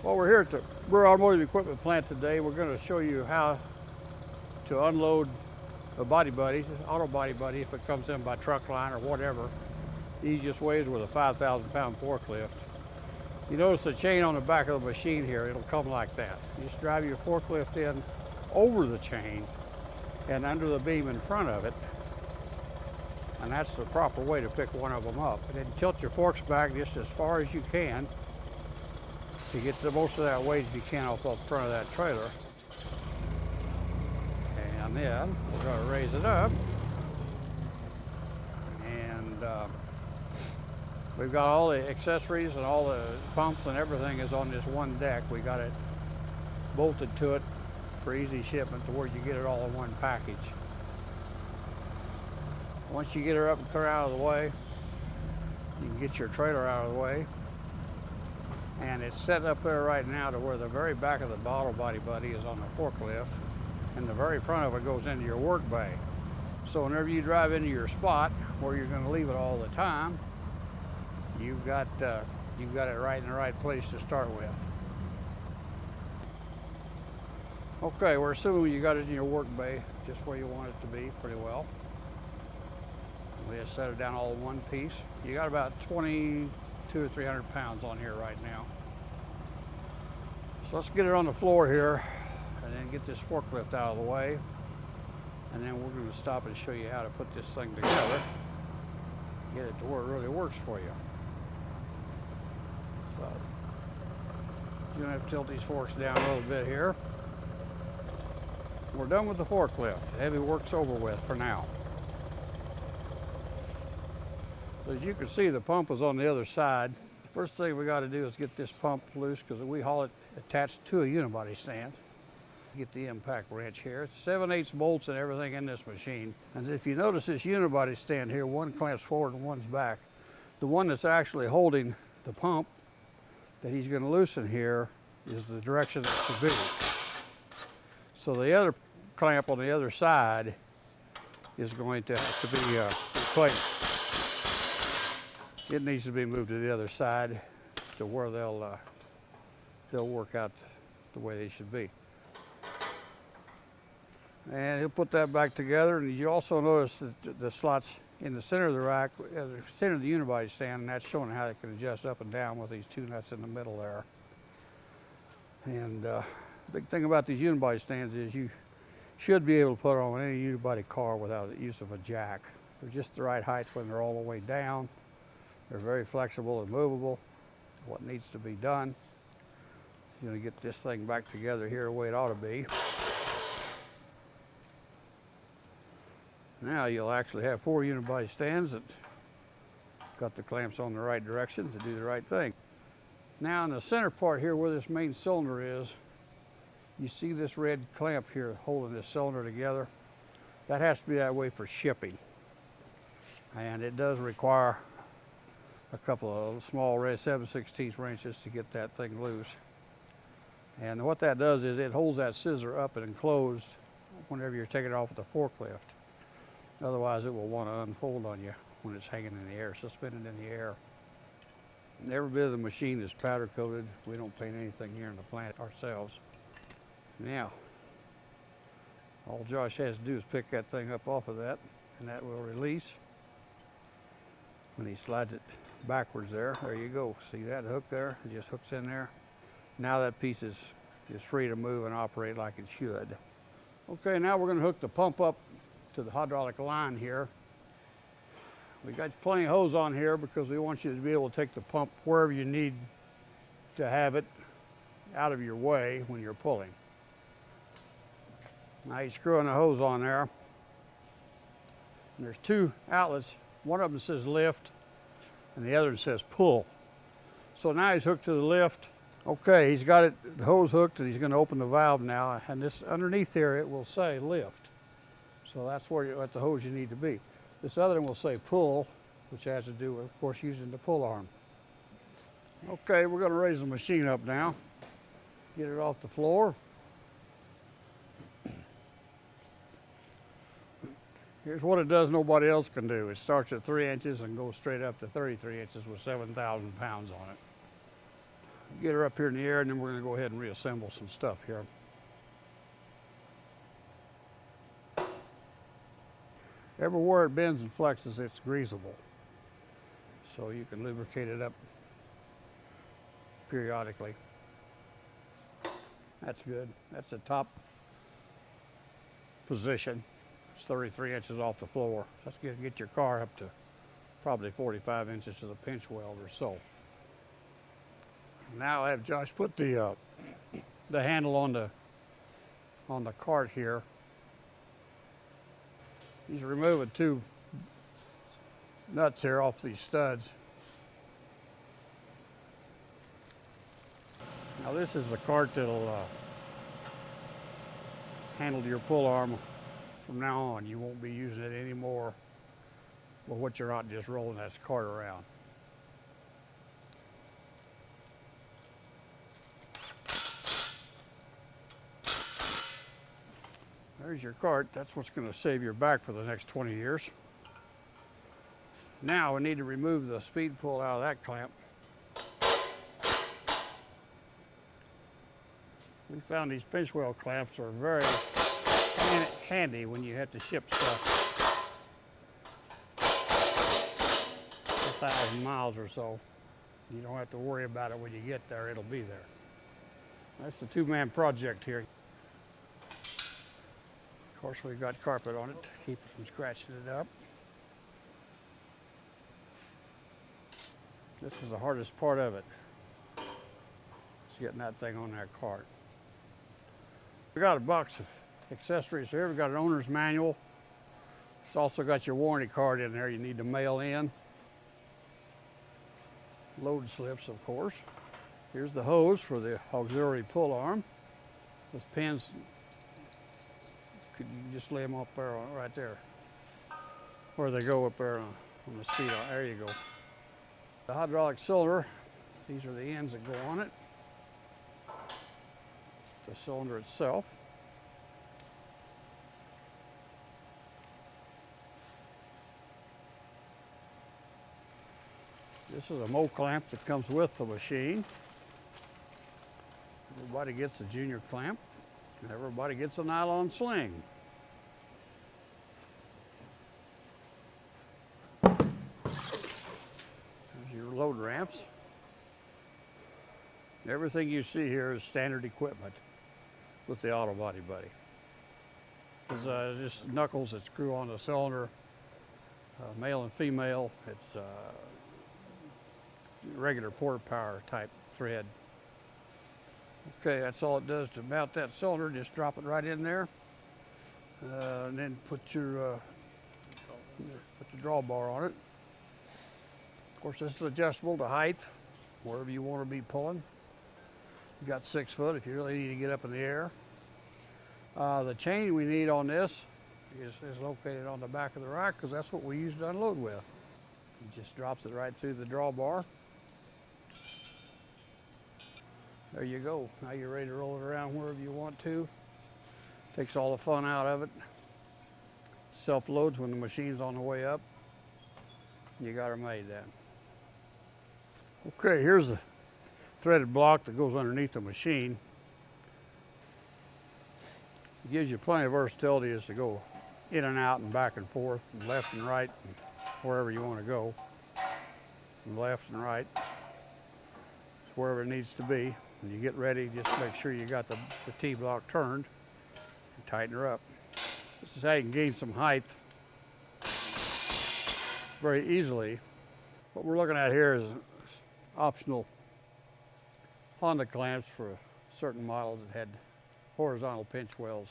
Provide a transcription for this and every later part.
Well, we're here at the Brewer Automotive Equipment Plant today. We're going to show you how to unload a body buddy, auto body buddy, if it comes in by truck line or whatever. The easiest way is with a 5,000-pound forklift. You notice the chain on the back of the machine here, it'll come like that. You just drive your forklift in over the chain and under the beam in front of it, and that's the proper way to pick one of them up. And then tilt your forks back just as far as you can to get the most of that weight as you can off the front of that trailer. And then we're going to raise it up. And we've got all the accessories and all the pumps and everything is on this one deck. We got it bolted to it for easy shipment to where you get it all in one package. Once you get her up and clear out of the way, you can get your trailer out of the way. And it's set up there right now to where the very back of the auto body buddy is on the forklift, and the very front of it goes into your work bay. So whenever you drive into your spot where you're going to leave it all the time, you've got it right in the right place to start with. Okay, we're assuming you got it in your work bay just where you want it to be pretty well. We just set it down all in one piece. You got about 200 or 300 pounds on here right now. So let's get it on the floor here and then get this forklift out of the way. And then we're going to stop and show you how to put this thing together. Get it to where it really works for you. So you're going to have to tilt these forks down a little bit here. We're done with the forklift. The heavy work's over with for now. So as you can see, the pump is on the other side. The first thing we got to do is get this pump loose because we haul it attached to a unibody stand. Get the impact wrench here. It's 7/8 bolts and everything in this machine. And if you notice this unibody stand here, one clamps forward and one's back. The one that's actually holding the pump that he's going to loosen here is the direction it should be. So the other clamp on the other side is going to have to be replaced. It needs to be moved to the other side to where they'll work out the way they should be. And he'll put that back together. And you also notice that the slots in the center of the rack, the center of the unibody stand, and that's showing how it can adjust up and down with these two nuts in the middle there. And big thing about these unibody stands is you should be able to put on any unibody car without the use of a jack. They're just the right height when they're all the way down. They're very flexible and movable. What needs to be done, you're going to get this thing back together here the way it ought to be. Now you'll actually have 4 unibody stands that got the clamps on the right direction to do the right thing. Now in the center part here where this main cylinder is, you see this red clamp here holding this cylinder together. That has to be that way for shipping. And it does require a couple of small red 7/16 wrenches to get that thing loose. And what that does is it holds that scissor up and enclosed whenever you're taking it off with the forklift. Otherwise it will want to unfold on you when it's hanging in the air, suspended in the air. And every bit of the machine is powder coated. We don't paint anything here in the plant ourselves. Now, all Josh has to do is pick that thing up off of that, and that will release. When he slides it backwards there you go. See that hook there? It just hooks in there. Now that piece is free to move and operate like it should. Okay, now we're going to hook the pump up to the hydraulic line here. We got plenty of hose on here because we want you to be able to take the pump wherever you need to have it out of your way when you're pulling. Now you're screwing the hose on there. And there's 2 outlets. One of them says lift and the other says pull. So now he's hooked to the lift. Okay, he's got the hose hooked and he's going to open the valve now. And this underneath there it will say lift. So that's where at the hose you need to be. This other one will say pull, which has to do with, of course, using the pull arm. Okay, we're going to raise the machine up now. Get it off the floor. Here's what it does nobody else can do. It starts at 3 inches and goes straight up to 33 inches with 7,000 pounds on it. Get her up here in the air, and then we're going to go ahead and reassemble some stuff here. Everywhere it bends and flexes, it's greasable. So you can lubricate it up periodically. That's good. That's the top position. It's 33 inches off the floor. That's going to get your car up to probably 45 inches to the pinch weld or so. Now I have Josh put the handle on the cart here. He's removing 2 nuts here off these studs. Now this is the cart that'll handle your pull arm from now on. You won't be using it anymore with what you're not just rolling that cart around. There's your cart. That's what's going to save your back for the next 20 years. Now we need to remove the speed pull out of that clamp. We found these pinch weld clamps are very handy when you have to ship stuff 1,000 miles or so. You don't have to worry about it when you get there. It'll be there. That's the 2-man project here. Of course, we've got carpet on it to keep it from scratching it up. This is the hardest part of it. It's getting that thing on that cart. We got a box of accessories here. We've got an owner's manual. It's also got your warranty card in there you need to mail in. Load slips, of course. Here's the hose for the auxiliary pull arm. Those pins, you just lay them up there, right there. Where they go up there on the seat. There you go. The hydraulic cylinder, these are the ends that go on it. The cylinder itself. This is a mow clamp that comes with the machine. Everybody gets a junior clamp, and everybody gets a nylon sling. There's your load ramps. Everything you see here is standard equipment with the Auto Body Buddy. It's just knuckles that screw on the cylinder, male and female. It's regular port power type thread. Okay, that's all it does to mount that cylinder. Just drop it right in there, and then put the drawbar on it. Of course, this is adjustable to height, wherever you want to be pulling. You got 6 foot if you really need to get up in the air. The chain we need on this is located on the back of the rack because that's what we use to unload with. It just drops it right through the drawbar. There you go. Now you're ready to roll it around wherever you want to. Takes all the fun out of it. Self-loads when the machine's on the way up. You got her made then. Okay, here's a threaded block that goes underneath the machine. It gives you plenty of versatility as to go in and out and back and forth and left and right and wherever you want to go. And left and right, wherever it needs to be. When you get ready, just make sure you got the T-block turned and tighten her up. This is how you can gain some height very easily. What we're looking at here is optional Honda clamps for certain models that had horizontal pinch welds.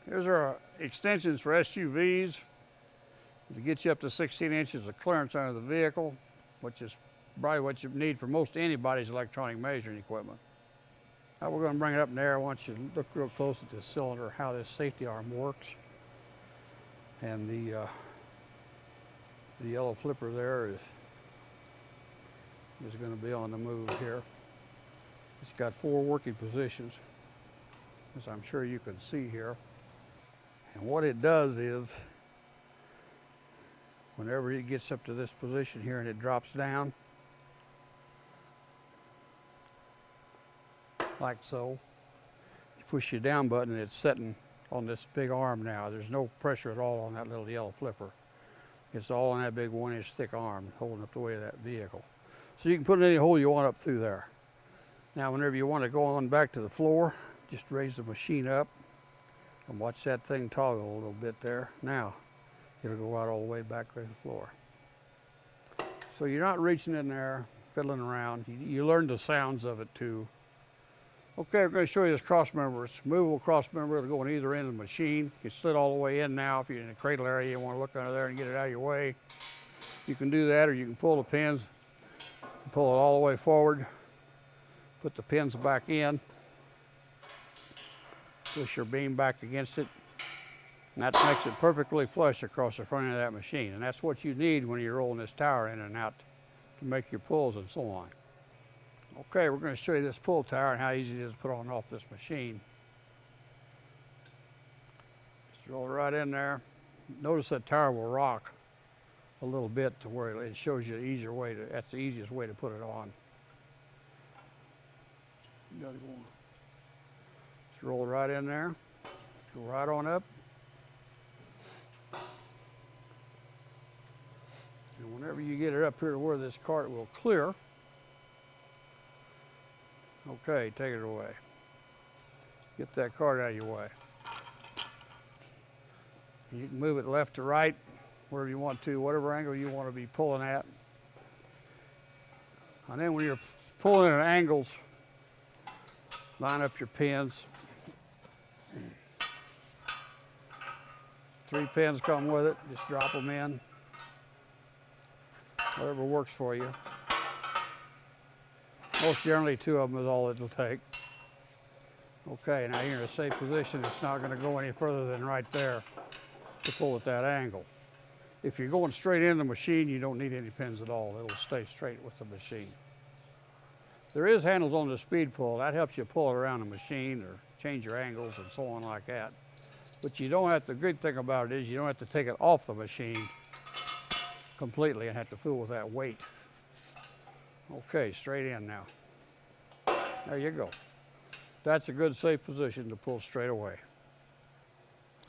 Here's our extensions for SUVs to get you up to 16 inches of clearance under the vehicle, which is probably what you need for most anybody's electronic measuring equipment. Now we're going to bring it up in there. I want you to look real close at this cylinder, how this safety arm works. And the yellow flipper there is going to be on the move here. It's got 4 working positions, as I'm sure you can see here. And what it does is, whenever it gets up to this position here and it drops down, like so. You push your down button and it's setting on this big arm now. There's no pressure at all on that little yellow flipper. It's all on that big 1-inch thick arm holding up the weight of that vehicle. So you can put any hole you want up through there. Now whenever you want to go on back to the floor, just raise the machine up and watch that thing toggle a little bit there. Now it'll go out all the way back to the floor. So you're not reaching in there, fiddling around. You learn the sounds of it too. Okay, we're going to show you this cross member. It's a movable cross member. It'll go on either end of the machine. You can slid all the way in now. If you're in the cradle area, you want to look under there and get it out of your way. You can do that, or you can pull the pins, pull it all the way forward, put the pins back in, push your beam back against it, and that makes it perfectly flush across the front end of that machine. And that's what you need when you're rolling this tower in and out to make your pulls and so on. Okay, we're going to show you this pull tower and how easy it is to put on and off this machine. Just roll it right in there. Notice that tower will rock a little bit to where it shows you the easier way to, that's the easiest way to put it on. You gotta go on. Just roll it right in there. Go right on up. And whenever you get it up here to where this cart will clear, okay, take it away. Get that cart out of your way. You can move it left to right, wherever you want to, whatever angle you want to be pulling at. And then when you're pulling at angles, line up your pins. 3 pins come with it, just drop them in. Whatever works for you. Most generally 2 of them is all it'll take. Okay, now you're in a safe position. It's not going to go any further than right there to pull at that angle. If you're going straight in the machine, you don't need any pins at all. It'll stay straight with the machine. There is handles on the speed pull. That helps you pull it around the machine or change your angles and so on like that. But you don't have to, the good thing about it is you don't have to take it off the machine completely and have to fool with that weight. Okay, straight in now. There you go. That's a good safe position to pull straight away.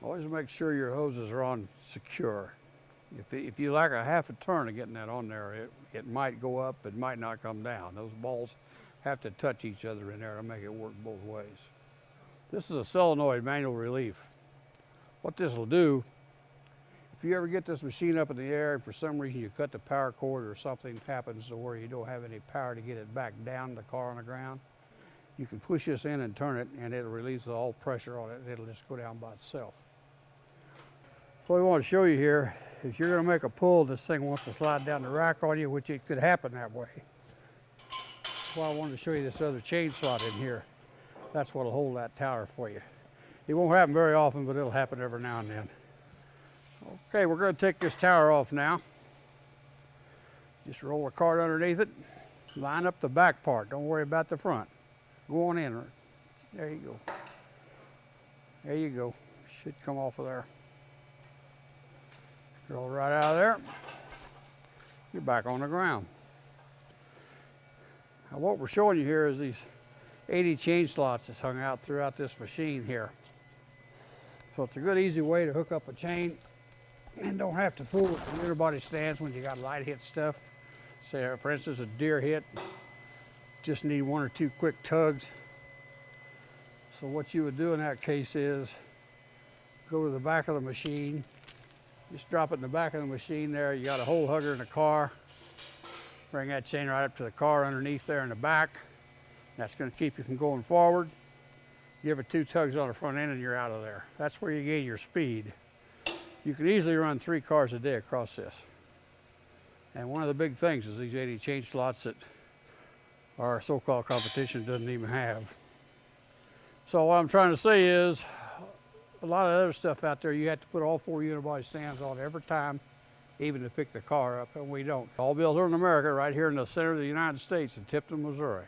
Always make sure your hoses are on secure. If you lack a half a turn of getting that on there, it might go up, it might not come down. Those balls have to touch each other in there to make it work both ways. This is a solenoid manual relief. What this will do, if you ever get this machine up in the air and for some reason you cut the power cord or something happens to where you don't have any power to get it back down the car on the ground, you can push this in and turn it and it'll release all pressure on it and it'll just go down by itself. What we want to show you here is you're going to make a pull, this thing wants to slide down the rack on you, which it could happen that way. That's why I wanted to show you this other chain slot in here. That's what will hold that tower for you. It won't happen very often, but it'll happen every now and then. Okay, we're going to take this tower off now. Just roll the cart underneath it. Line up the back part. Don't worry about the front. Go on in. There you go. There you go. Should come off of there. Roll right out of there. You're back on the ground. Now what we're showing you here is these 80 chain slots that's hung out throughout this machine here. So it's a good easy way to hook up a chain and don't have to fool with the underbody stands when you got light hit stuff. Say for instance a deer hit, just need 1 or 2 quick tugs. So what you would do in that case is go to the back of the machine, just drop it in the back of the machine there. You got a hole hugger in the car. Bring that chain right up to the car underneath there in the back. That's going to keep you from going forward. Give it 2 tugs on the front end and you're out of there. That's where you gain your speed. You can easily run 3 cars a day across this. And one of the big things is these 80 chain slots that our so-called competition doesn't even have. So what I'm trying to say is, a lot of other stuff out there, you have to put all 4 unibody stands on every time, even to pick the car up, and we don't. All built here in America, right here in the center of the United States in Tipton, Missouri.